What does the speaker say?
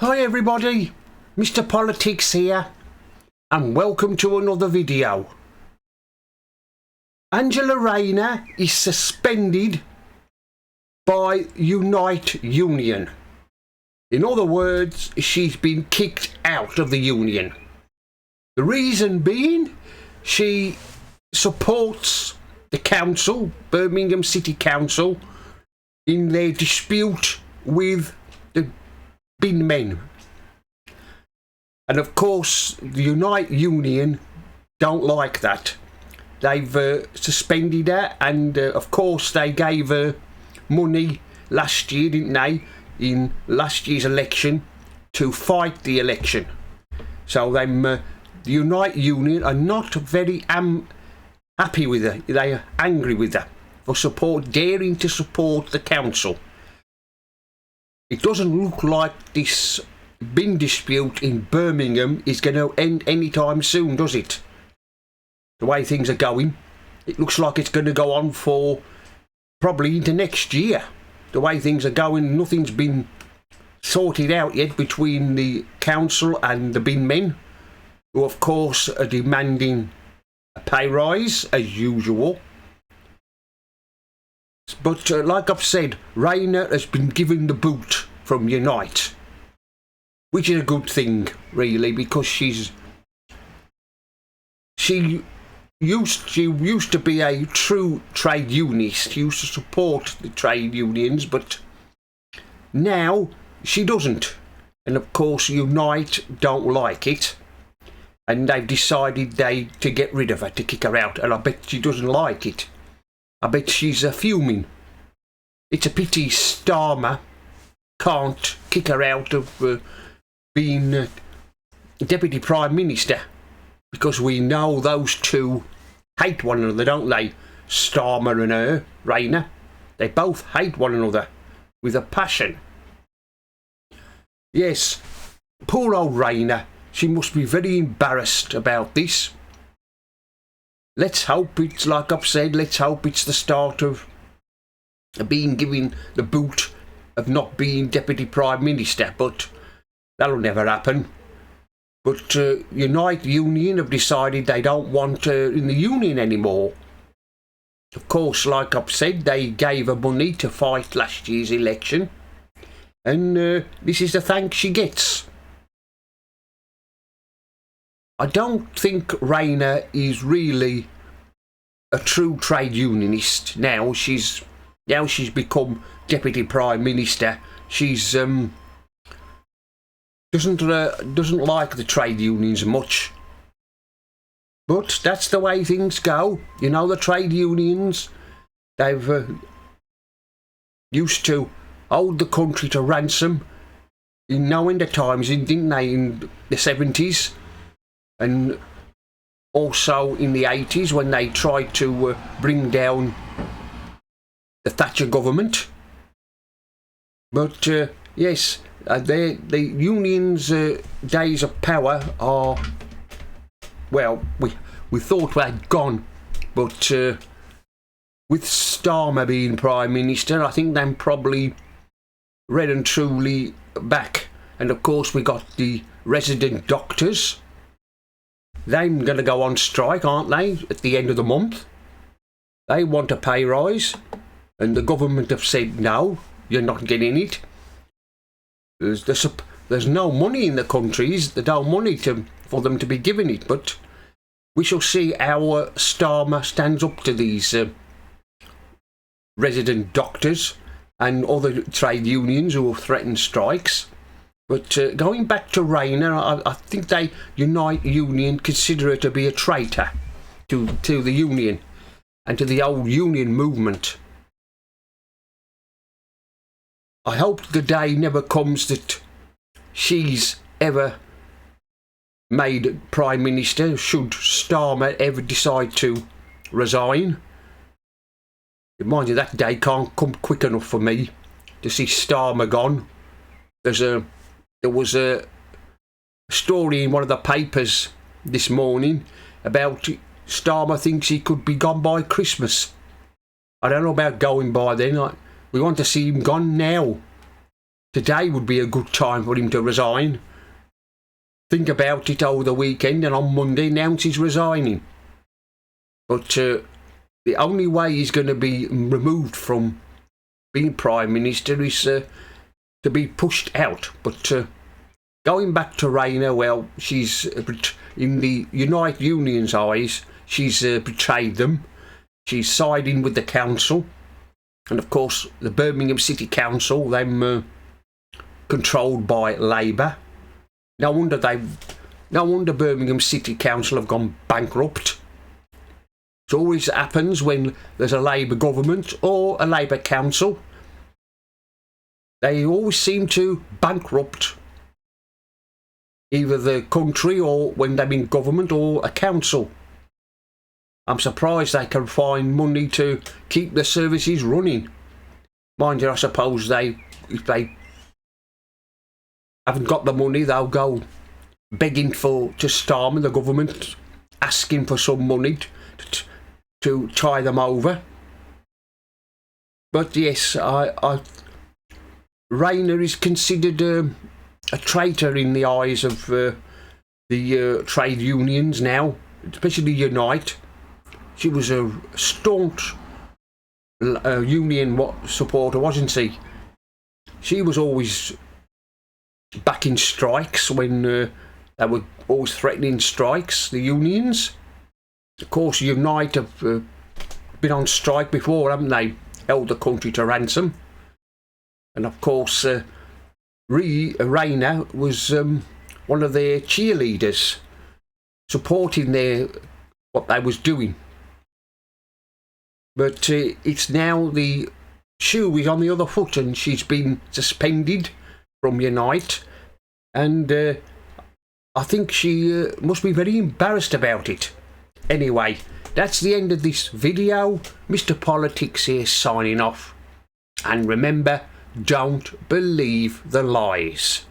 Hi everybody, Mr. Politics here, and welcome to another video. Angela Rayner is suspended by Unite Union. In other words, she's been kicked out of the union. The reason being, she supports the council, Birmingham City Council, in their dispute with the bin men. And of course, the Unite Union don't like that. They've suspended her, and of course they gave her money last year, didn't they, in last year's election to fight the election. So the Unite Union are not very happy with her. They are angry with her for daring to support the council. It doesn't look like this bin dispute in Birmingham is going to end anytime soon, does it? The way things are going, it looks like it's going to go on for probably into next year. The way things are going, nothing's been sorted out yet between the council and the bin men, who of course are demanding a pay rise as usual. But like I've said, Rayner has been given the boot from Unite, which is a good thing, really, because she used to be a true trade unionist. She used to support the trade unions, but now she doesn't. And of course, Unite don't like it, and they've decided to get rid of her, to kick her out. And I bet she doesn't like it. I bet she's fuming. It's a pity Starmer can't kick her out of being Deputy Prime Minister, because we know those two hate one another, don't they? Starmer and Rayner. They both hate one another with a passion. Yes, poor old Rayner. She must be very embarrassed about this. Let's hope it's, like I've said, let's hope it's the start of being given the boot of not being Deputy Prime Minister, but that'll never happen. But Unite Union have decided they don't want her in the union anymore. Of course, like I've said, they gave her money to fight last year's election, and this is the thanks she gets. I don't think Rayner is really a true trade unionist now. She's become Deputy Prime Minister. She's doesn't like the trade unions much. But that's the way things go. You know, the trade unions, they've used to hold the country to ransom in knowing the times, didn't they, in the 70s? And also in the 80s, when they tried to bring down the Thatcher government. But yes, the unions' days of power are, well, we thought they'd gone, but with Starmer being Prime Minister, I think they're probably red and truly back. And of course we got the resident doctors. They're going to go on strike, aren't they, at the end of the month? They want a pay rise, and the government have said, no, you're not getting it. There's no money in the countries, there's no money for them to be given it, but we shall see how Starmer stands up to these resident doctors and other trade unions who have threatened strikes. But going back to Rayner, I think they, Unite Union, consider her to be a traitor to the union and to the old union movement. I hope the day never comes that she's ever made Prime Minister, should Starmer ever decide to resign. Mind you, that day can't come quick enough for me to see Starmer gone. There was a story in one of the papers this morning about Starmer thinks he could be gone by Christmas. I don't know about going by then. We want to see him gone now. today would be a good time for him to resign. Think about it over the weekend, and on Monday announce he's resigning. But the only way he's going to be removed from being Prime Minister is to be pushed out. But going back to Rayner, well, she's in the Unite Union's eyes, she's betrayed them. She's siding with the council, and of course the Birmingham City Council, them controlled by Labour. No wonder Birmingham City Council have gone bankrupt. It always happens when there's a Labour government or a Labour council. They always seem to bankrupt either the country, or when they're in government, or a council. I'm surprised they can find money to keep the services running. Mind you, I suppose if they haven't got the money, they'll go begging to storm the government, asking for some money to tie them over. But yes, Rayner is considered a traitor in the eyes of the trade unions now, especially Unite. She was a staunch union supporter, wasn't she? She was always backing strikes when they were always threatening strikes, the unions. Of course, Unite have been on strike before, haven't they? Held the country to ransom. And of course, Rayner was one of their cheerleaders, supporting what they was doing. But it's now the shoe is on the other foot, and she's been suspended from Unite, and I think she must be very embarrassed about it. Anyway, that's the end of this video. Mr. Politics here signing off. And remember, don't believe the lies.